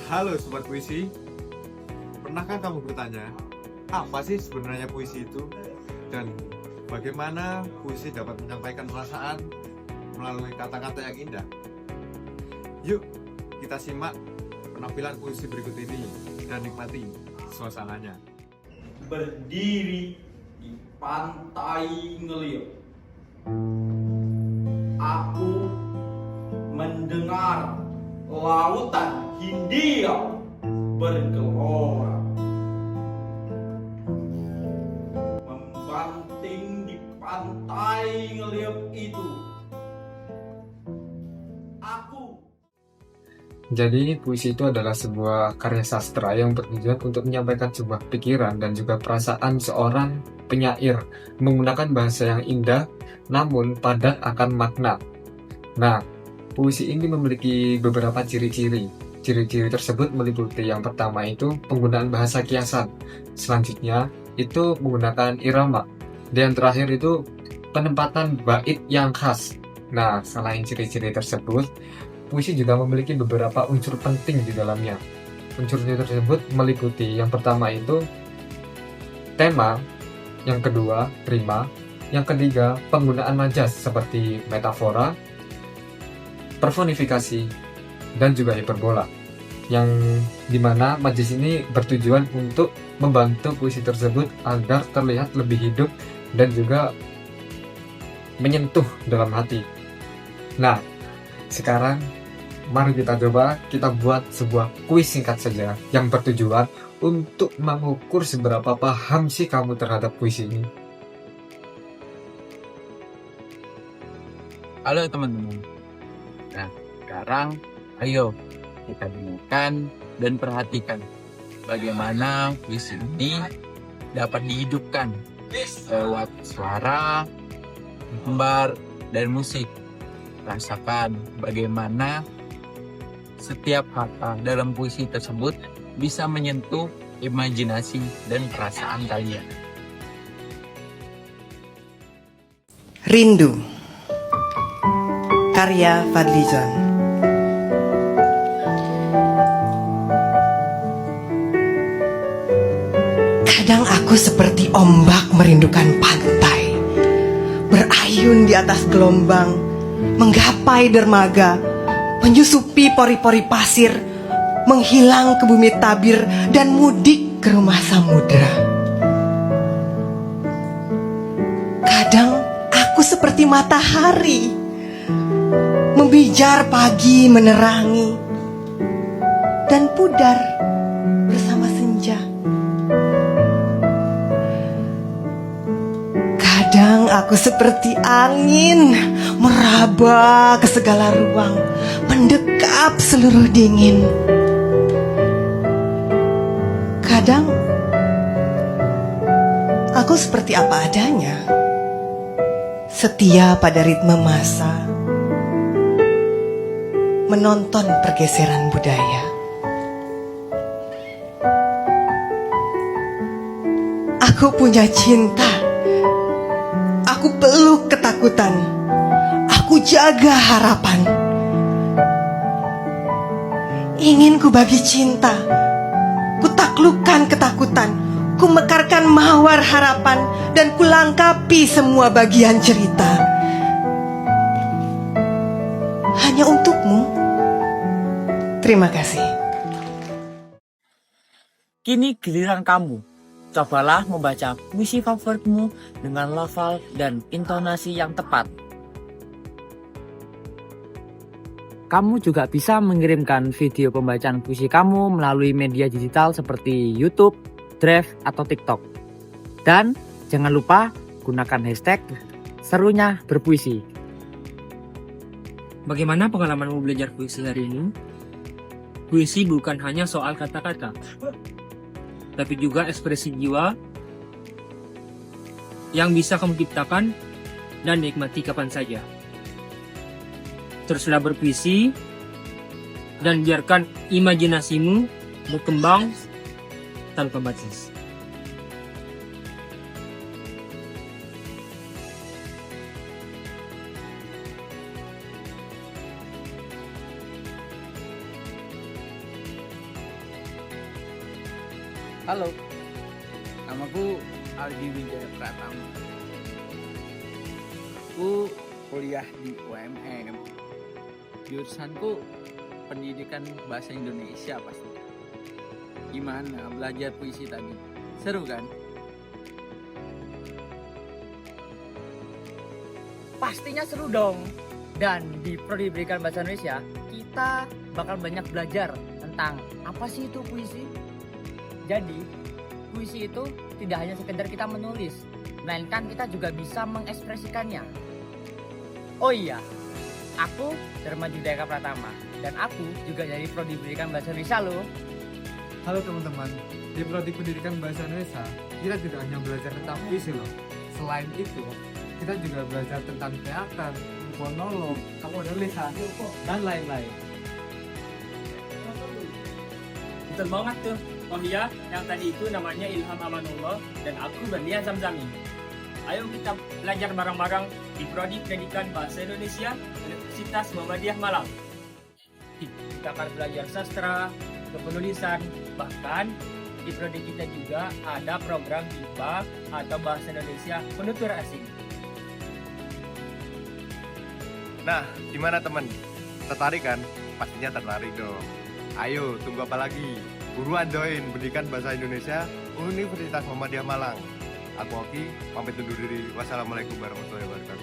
Halo Sobat Puisi, pernahkah kamu bertanya, apa sih sebenarnya puisi itu? Dan bagaimana puisi dapat menyampaikan perasaan melalui kata-kata yang indah? Yuk, kita simak penampilan puisi berikut ini dan nikmati suasananya. Berdiri di pantai ngeliat, aku mendengar lautan Hindia bergelora, membanting di pantai ngeliat itu. Jadi, puisi itu adalah sebuah karya sastra yang bertujuan untuk menyampaikan sebuah pikiran dan juga perasaan seorang penyair menggunakan bahasa yang indah namun padat akan makna. Nah, puisi ini memiliki beberapa ciri-ciri. Ciri-ciri tersebut meliputi yang pertama itu penggunaan bahasa kiasan. Selanjutnya itu menggunakan irama. Dan terakhir itu penempatan bait yang khas. Nah, selain ciri-ciri tersebut, puisi juga memiliki beberapa unsur penting di dalamnya. Unsur tersebut meliputi yang pertama itu tema, yang kedua rima, yang ketiga penggunaan majas seperti metafora, personifikasi, dan juga hiperbola. Yang dimana majas ini bertujuan untuk membantu puisi tersebut agar terlihat lebih hidup dan juga menyentuh dalam hati. Nah, sekarang mari kita coba kita buat sebuah kuis singkat saja yang bertujuan untuk mengukur seberapa paham sih kamu terhadap puisi ini. Halo teman-teman. Nah, sekarang ayo kita dengarkan dan perhatikan bagaimana puisi ini dapat dihidupkan lewat suara, gambar, dan musik. Rasakan bagaimana setiap kata dalam puisi tersebut bisa menyentuh imajinasi dan perasaan kalian. Rindu, karya Fadlizon. Kadang aku seperti ombak merindukan pantai, berayun di atas gelombang, menggapai dermaga, menyusupi pori-pori pasir, menghilang ke bumi tabir, dan mudik ke rumah samudra. Kadang aku seperti matahari, membijar pagi menerangi, dan pudar bersama senja. Kadang aku seperti angin, meraba ke segala ruang, mendekap seluruh dingin. Kadang aku seperti apa adanya, setia pada ritme masa, menonton pergeseran budaya. Aku punya cinta, aku peluk ketakutan, aku jaga harapan. Ingin ku bagi cinta, ku taklukkan ketakutan, ku mekarkan mawar harapan, dan ku langkapi semua bagian cerita. Hanya untukmu. Terima kasih. Kini giliran kamu. Cobalah membaca puisi favoritmu dengan lafal dan intonasi yang tepat. Kamu juga bisa mengirimkan video pembacaan puisi kamu melalui media digital seperti YouTube, Drive, atau TikTok. Dan jangan lupa gunakan hashtag serunya berpuisi. Bagaimana pengalamanmu belajar puisi hari ini? Puisi bukan hanya soal kata-kata, tapi juga ekspresi jiwa yang bisa kamu ciptakan dan nikmati kapan saja. Teruslah berpuisi dan biarkan imajinasimu berkembang tanpa batas. Halo, namaku Aldi Wijaya Pratama. Aku kuliah di UMM. Jurusanku pendidikan bahasa Indonesia pasti. Gimana belajar puisi tadi? Seru kan? Pastinya seru dong. Dan di Prodi Pendidikan Bahasa Indonesia, kita bakal banyak belajar tentang apa sih itu puisi. Jadi, puisi itu tidak hanya sekedar kita menulis, melainkan kita juga bisa mengekspresikannya. Oh iya, aku Dharma Judayaka Pratama, dan aku juga dari Prodi Pendidikan Bahasa Indonesia loh. Halo teman-teman, di Prodi Pendidikan Bahasa Indonesia, kita tidak hanya belajar tentang puisi loh. Selain itu, kita juga belajar tentang teater, monolog, kepenulisan, dan lain-lain. Betul banget tuh. Oh iya, yang tadi itu namanya Ilham Amanullah dan aku Berlian Zamzami. Ayo kita belajar bareng-bareng di Prodi Pendidikan Bahasa Indonesia Universitas Muhammadiyah Malang. Kita akan belajar sastra, kepenulisan, bahkan di prodi kita juga ada program IPA atau Bahasa Indonesia Penutur Asing. Nah, gimana teman? Tertarik kan? Pastinya tertarik dong. Ayo, tunggu apa lagi? Buruan join Pendidikan Bahasa Indonesia Universitas Muhammadiyah Malang. Aku Oki, pamit undur diri. Wassalamualaikum warahmatullahi wabarakatuh.